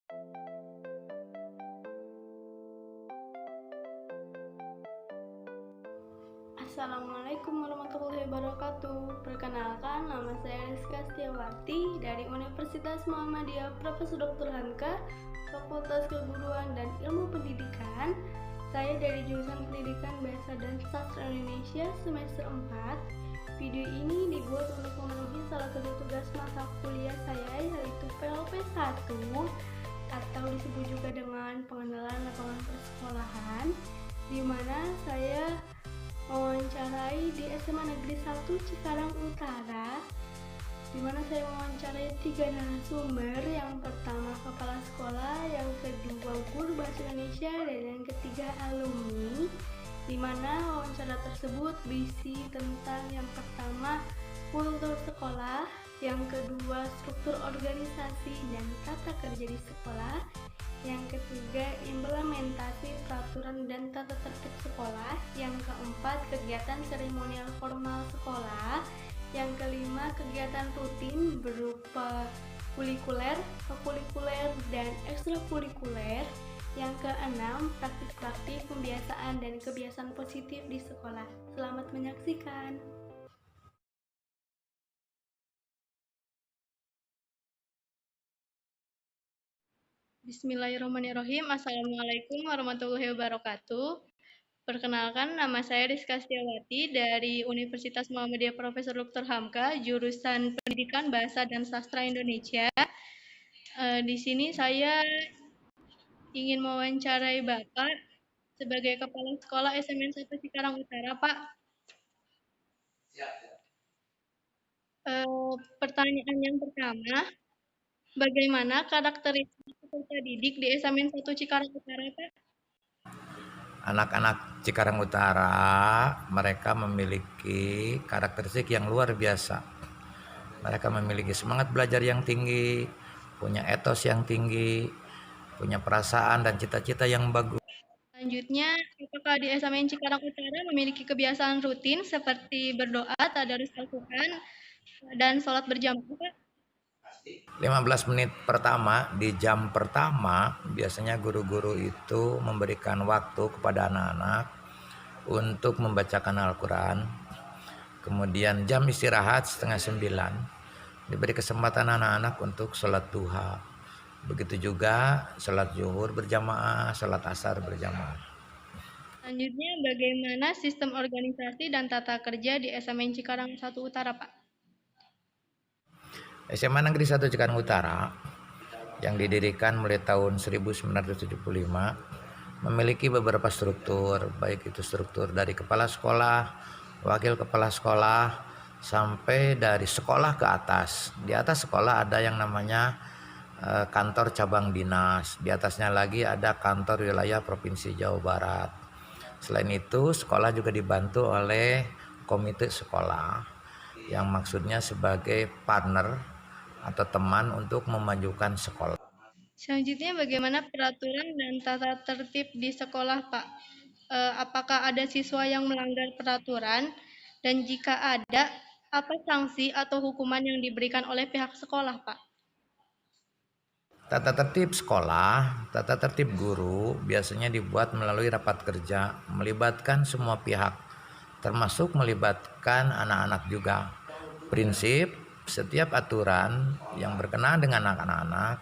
Assalamualaikum warahmatullahi wabarakatuh. Perkenalkan, nama saya Rizka Setiawati dari Universitas Muhammadiyah Profesor Dr. Hamka, Fakultas Keguruan dan Ilmu Pendidikan. Saya dari jurusan Pendidikan Bahasa dan Sastra Indonesia semester 4. Video ini dibuat untuk memenuhi salah satu tugas mata kuliah saya, yaitu PLP 1 atau disebut juga dengan pengenalan lapangan persekolahan, di mana saya mewawancarai di SMA Negeri 1 Cikarang Utara, di mana saya mewawancarai 3 narasumber. Yang pertama kepala sekolah, yang kedua guru bahasa Indonesia, dan yang ketiga alumni, di mana wawancara tersebut berisi tentang yang pertama kultur sekolah, yang kedua struktur organisasi dan tata kerja di sekolah, yang ketiga implementasi peraturan dan tata tertib sekolah, yang keempat kegiatan seremonial formal sekolah, yang kelima kegiatan rutin berupa kulikuler, kokulikuler, dan ekstrakurikuler, yang keenam praktik-praktik pembiasaan dan kebiasaan positif di sekolah. Selamat menyaksikan. Bismillahirrahmanirrahim. Assalamualaikum warahmatullahi wabarakatuh. Perkenalkan, nama saya Rizka Setiawati dari Universitas Muhammadiyah Profesor Dr. Hamka, jurusan Pendidikan Bahasa dan Sastra Indonesia. Di sini saya ingin mewawancarai Bapak sebagai Kepala Sekolah SMN 1 Cikarang Utara, Pak. Pertanyaan yang pertama, bagaimana karakteristik peserta didik di SMN 1 Cikarang Utara, Pak? Anak-anak Cikarang Utara, mereka memiliki karakteristik yang luar biasa. Mereka memiliki semangat belajar yang tinggi, punya etos yang tinggi, punya perasaan dan cita-cita yang bagus. Selanjutnya, apakah di SMN Cikarang Utara memiliki kebiasaan rutin seperti berdoa, tadarus Al-Quran, dan sholat berjamaah, Pak? 15 menit pertama, di jam pertama, biasanya guru-guru itu memberikan waktu kepada anak-anak untuk membacakan Al-Quran. Kemudian jam istirahat 8:30, diberi kesempatan anak-anak untuk sholat duha. Begitu juga sholat zuhur berjamaah, sholat asar berjamaah. Selanjutnya, bagaimana sistem organisasi dan tata kerja di SMN Cikarang 1 Utara, Pak? SMA Negeri 1 Cikarang Utara yang didirikan mulai tahun 1975 memiliki beberapa struktur, baik itu struktur dari kepala sekolah, wakil kepala sekolah, sampai dari sekolah ke atas. Di atas sekolah ada yang namanya kantor cabang dinas, di atasnya lagi ada kantor wilayah Provinsi Jawa Barat. Selain itu, sekolah juga dibantu oleh komite sekolah yang maksudnya sebagai partner atau teman untuk memajukan sekolah. Selanjutnya, bagaimana peraturan dan tata tertib di sekolah, Pak? Apakah ada siswa yang melanggar peraturan? Dan jika ada, apa sanksi atau hukuman yang diberikan oleh pihak sekolah, Pak? Tata tertib sekolah, tata tertib guru biasanya dibuat melalui rapat kerja, melibatkan semua pihak, termasuk melibatkan anak-anak juga. Prinsip, setiap aturan yang berkenaan dengan anak-anak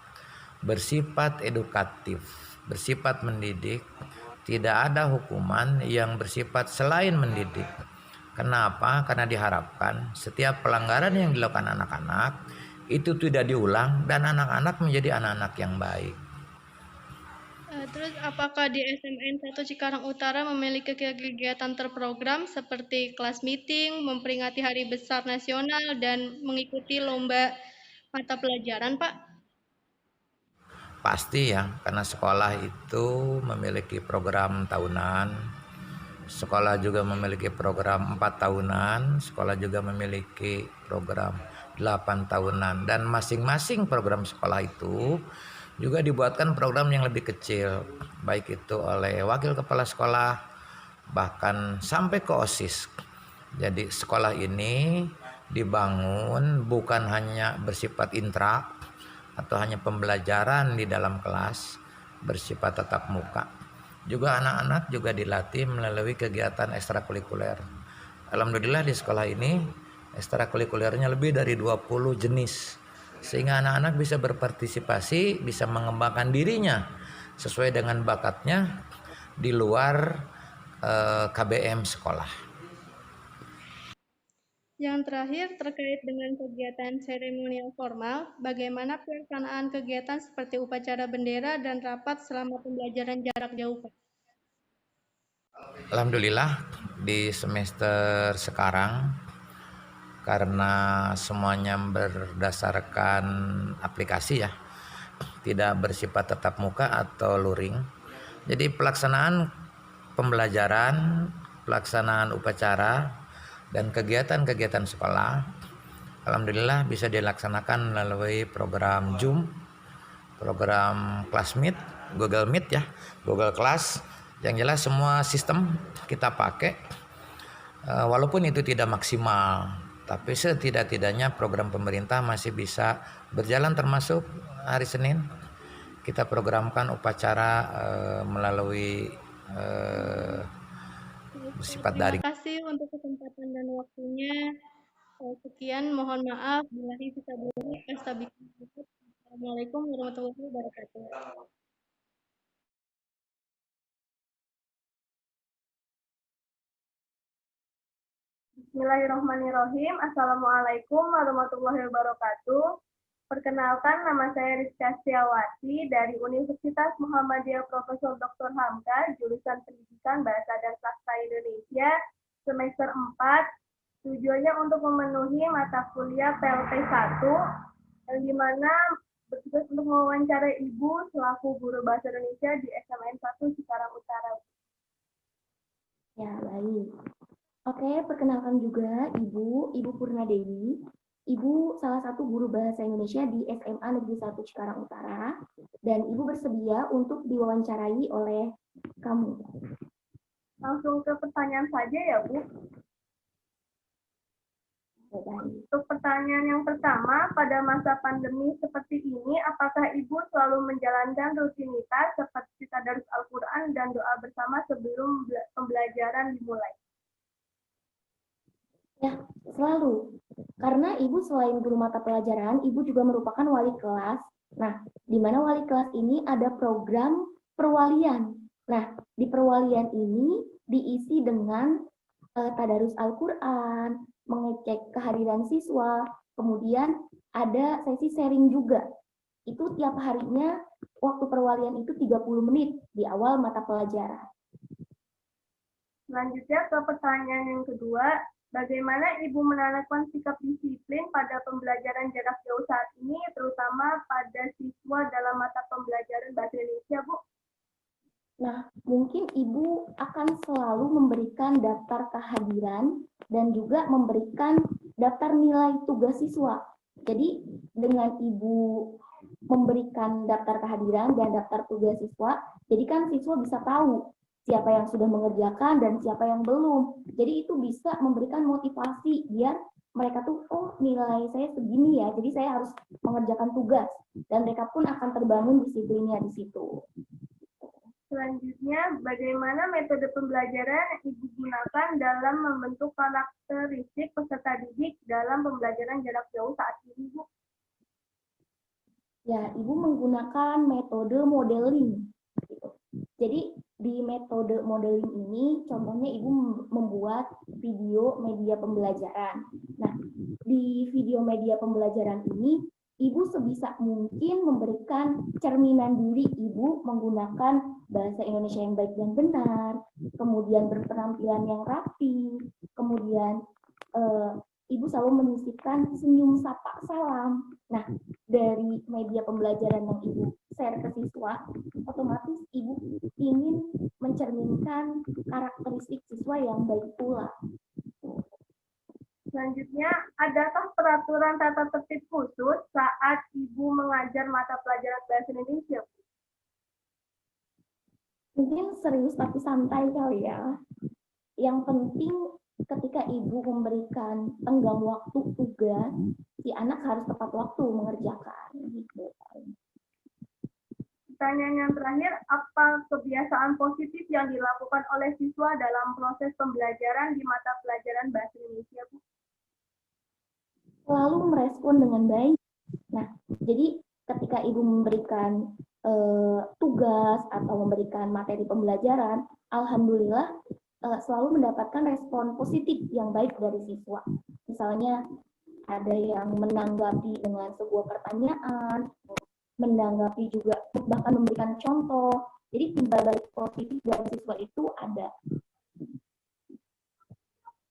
bersifat edukatif, bersifat mendidik, tidak ada hukuman yang bersifat selain mendidik. Kenapa? Karena diharapkan setiap pelanggaran yang dilakukan anak-anak itu tidak diulang dan anak-anak menjadi anak-anak yang baik. Terus apakah di SMN 1 Cikarang Utara memiliki kegiatan terprogram seperti kelas meeting, memperingati Hari Besar Nasional, dan mengikuti lomba mata pelajaran, Pak? Pasti ya, karena sekolah itu memiliki program tahunan, sekolah juga memiliki program 4 tahunan, sekolah juga memiliki program 8 tahunan, dan masing-masing program sekolah itu juga dibuatkan program yang lebih kecil, baik itu oleh wakil kepala sekolah bahkan sampai ke OSIS. Jadi sekolah ini dibangun bukan hanya bersifat intra, atau hanya pembelajaran di dalam kelas bersifat tatap muka. Juga anak-anak juga dilatih melalui kegiatan ekstrakurikuler. Alhamdulillah di sekolah ini ekstrakurikulernya lebih dari 20 jenis, sehingga anak-anak bisa berpartisipasi, bisa mengembangkan dirinya sesuai dengan bakatnya di luar KBM sekolah. Yang terakhir, terkait dengan kegiatan seremonial formal, bagaimana pelaksanaan kegiatan seperti upacara bendera dan rapat selama pembelajaran jarak jauh, Pak? Alhamdulillah di semester sekarang karena semuanya berdasarkan aplikasi ya, tidak bersifat tatap muka atau luring. Jadi pelaksanaan pembelajaran, pelaksanaan upacara dan kegiatan-kegiatan sekolah alhamdulillah bisa dilaksanakan melalui program Zoom, program Classmeet, Google Meet ya, Google Class. Yang jelas semua sistem kita pakai, walaupun itu tidak maksimal, tapi setidak-tidaknya program pemerintah masih bisa berjalan, termasuk hari Senin kita programkan upacara melalui bersifat daring. Terima kasih untuk kesempatan dan waktunya. Sekian, mohon maaf. Billahi fisabilillah. Assalamualaikum warahmatullahi wabarakatuh. Bismillahirrahmanirrahim. Assalamualaikum warahmatullahi wabarakatuh. Perkenalkan, nama saya Rizka Setiawati dari Universitas Muhammadiyah Profesor Dr. Hamka, jurusan Pendidikan Bahasa dan Sastra Indonesia, semester 4. Tujuannya untuk memenuhi mata kuliah PLT 1, yang dimana bertugas untuk mewawancarai Ibu selaku guru Bahasa Indonesia di SMN 1 Cikarang Utara. Ya, baik. Oke, perkenalkan juga Ibu Purna Dewi. Ibu salah satu guru Bahasa Indonesia di SMA Negeri 1 Cikarang Utara, dan Ibu bersedia untuk diwawancarai oleh kamu. Langsung ke pertanyaan saja ya, Bu. Untuk pertanyaan yang pertama, pada masa pandemi seperti ini, apakah Ibu selalu menjalankan rutinitas seperti tadarus Al-Quran dan doa bersama sebelum pembelajaran dimulai? Ya, selalu. Karena Ibu selain guru mata pelajaran, Ibu juga merupakan wali kelas. Nah, di mana wali kelas ini ada program perwalian. Nah, di perwalian ini diisi dengan tadarus Al-Quran, mengecek kehadiran siswa, kemudian ada sesi sharing juga. Itu tiap harinya, waktu perwalian itu 30 menit di awal mata pelajaran. Selanjutnya ke pertanyaan yang kedua, bagaimana Ibu menanamkan sikap disiplin pada pembelajaran jarak jauh saat ini, terutama pada siswa dalam mata pembelajaran Bahasa Indonesia, Bu? Nah, mungkin Ibu akan selalu memberikan daftar kehadiran dan juga memberikan daftar nilai tugas siswa. Jadi, dengan Ibu memberikan daftar kehadiran dan daftar tugas siswa, jadi kan siswa bisa tahu siapa yang sudah mengerjakan dan siapa yang belum. Jadi itu bisa memberikan motivasi biar mereka tuh, oh nilai saya segini ya, jadi saya harus mengerjakan tugas. Dan mereka pun akan terbangun disiplinnya di situ. Selanjutnya, bagaimana metode pembelajaran yang Ibu gunakan dalam membentuk karakteristik peserta didik dalam pembelajaran jarak jauh saat ini, Bu? Ya, Ibu menggunakan metode modeling. Jadi, di metode modeling ini, contohnya Ibu membuat video media pembelajaran. Nah, di video media pembelajaran ini, Ibu sebisa mungkin memberikan cerminan diri Ibu menggunakan bahasa Indonesia yang baik dan benar, kemudian berpenampilan yang rapi, kemudian Ibu selalu menyisipkan senyum sapa salam. Nah, dari media pembelajaran yang Ibu share ke siswa, otomatis Ibu ingin mencerminkan karakteristik siswa yang baik pula. Selanjutnya, adakah peraturan tata tertib khusus saat Ibu mengajar mata pelajaran Bahasa Indonesia? Mungkin serius tapi santai kali ya. Yang penting ketika ibu memberikan tenggang waktu tugas, si anak harus tepat waktu mengerjakan. Gitu. Pertanyaan yang terakhir, apa kebiasaan positif yang dilakukan oleh siswa dalam proses pembelajaran di mata pelajaran Bahasa Indonesia, Bu? Selalu merespon dengan baik. Nah, jadi ketika ibu memberikan tugas atau memberikan materi pembelajaran, alhamdulillah selalu mendapatkan respon positif yang baik dari siswa. Misalnya ada yang menanggapi dengan sebuah pertanyaan, menanggapi juga bahkan memberikan contoh. Jadi timbal balik positif dari siswa itu ada.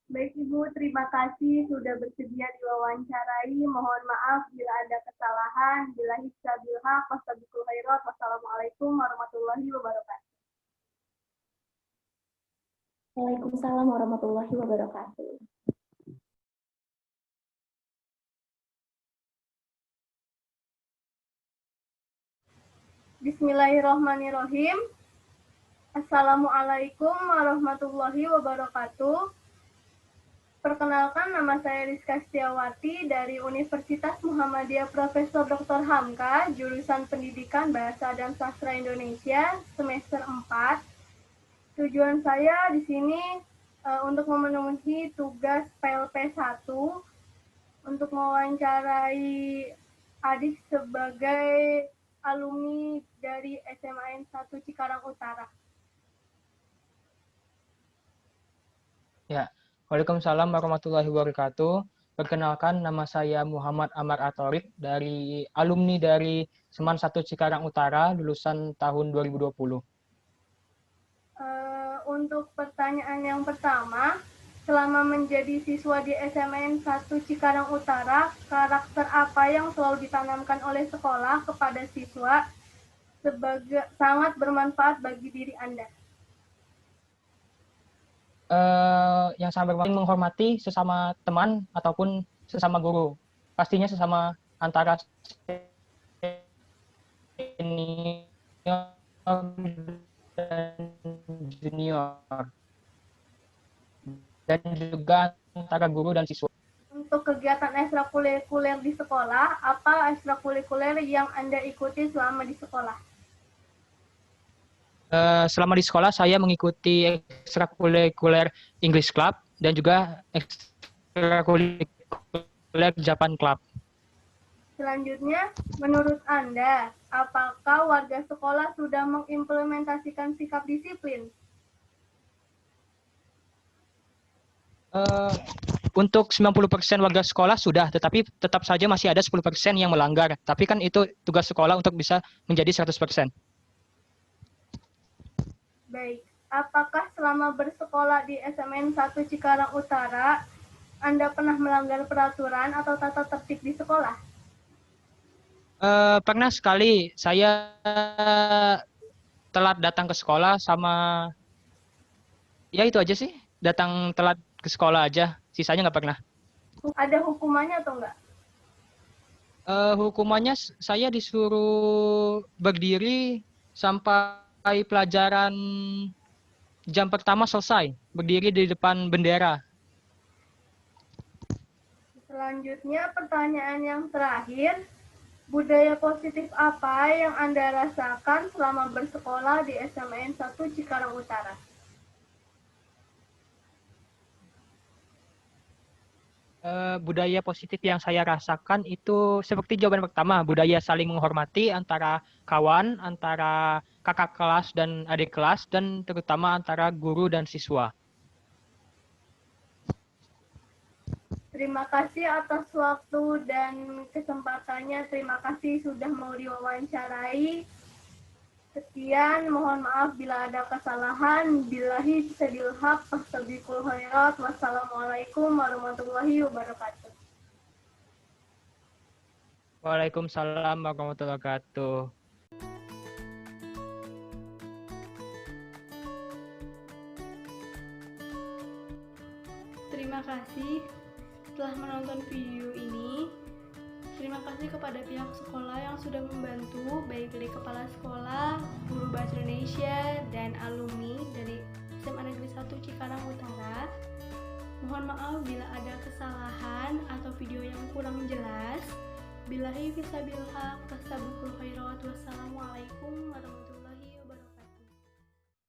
Baik Ibu, terima kasih sudah bersedia diwawancarai. Mohon maaf bila ada kesalahan. Billahi taufiq wassalamualaikum khairat. Wassalamualaikum warahmatullahi wabarakatuh. Waalaikumsalam warahmatullahi wabarakatuh. Bismillahirrahmanirrahim. Assalamualaikum warahmatullahi wabarakatuh. Perkenalkan, nama saya Rizka Setiawati dari Universitas Muhammadiyah Profesor Dr. Hamka, jurusan Pendidikan Bahasa dan Sastra Indonesia, semester 4. Tujuan saya di sini untuk memenuhi tugas PLP 1 untuk mewawancarai adik sebagai alumni dari SMAN 1 Cikarang Utara. Ya, Waalaikumsalam warahmatullahi wabarakatuh. Perkenalkan, nama saya Muhammad Amar Atorik dari alumni dari SMAN 1 Cikarang Utara, lulusan tahun 2020. Untuk pertanyaan yang pertama, selama menjadi siswa di SMAN 1 Cikarang Utara, karakter apa yang selalu ditanamkan oleh sekolah kepada siswa sebagai sangat bermanfaat bagi diri Anda? Yang sangat bermanfaat, menghormati sesama teman ataupun sesama guru. Pastinya sesama antara senior dan junior. Dan juga antara guru dan siswa. Untuk kegiatan ekstrakurikuler di sekolah, apa ekstrakurikuler yang Anda ikuti selama di sekolah? Selama di sekolah saya mengikuti ekstrakurikuler English Club dan juga ekstrakurikuler Japan Club. Selanjutnya, menurut Anda, apakah warga sekolah sudah mengimplementasikan sikap disiplin? Untuk 90% warga sekolah sudah, tetapi tetap saja masih ada 10% yang melanggar. Tapi kan itu tugas sekolah untuk bisa menjadi 100%. Baik, apakah selama bersekolah di SMAN 1 Cikarang Utara, Anda pernah melanggar peraturan atau tata tertib di sekolah? Pernah sekali saya telat datang ke sekolah sama, ya itu aja sih, datang telat ke sekolah aja, sisanya nggak pernah. Ada hukumannya atau enggak? Hukumannya saya disuruh berdiri sampai pelajaran jam pertama selesai, berdiri di depan bendera. Selanjutnya, pertanyaan yang terakhir, budaya positif apa yang Anda rasakan selama bersekolah di SMAN 1 Cikarang Utara? Budaya positif yang saya rasakan itu seperti jawaban pertama, budaya saling menghormati antara kawan, antara kakak kelas dan adik kelas, dan terutama antara guru dan siswa. Terima kasih atas waktu dan kesempatannya. Terima kasih sudah mau diwawancarai. Sekian, mohon maaf bila ada kesalahan. Billahi taufiq wassalamualaikum khairat. Wassalamualaikum warahmatullahi wabarakatuh. Waalaikumsalam warahmatullahi wabarakatuh. Terima kasih telah menonton video ini. Terima kasih kepada pihak sekolah yang sudah membantu, baik dari kepala sekolah, guru bahasa Indonesia, dan alumni dari SMA Negeri 1 Cikarang Utara. Mohon maaf bila ada kesalahan atau video yang kurang jelas. Billahi fisabilillah, fastabikul khairat. Wassalamualaikum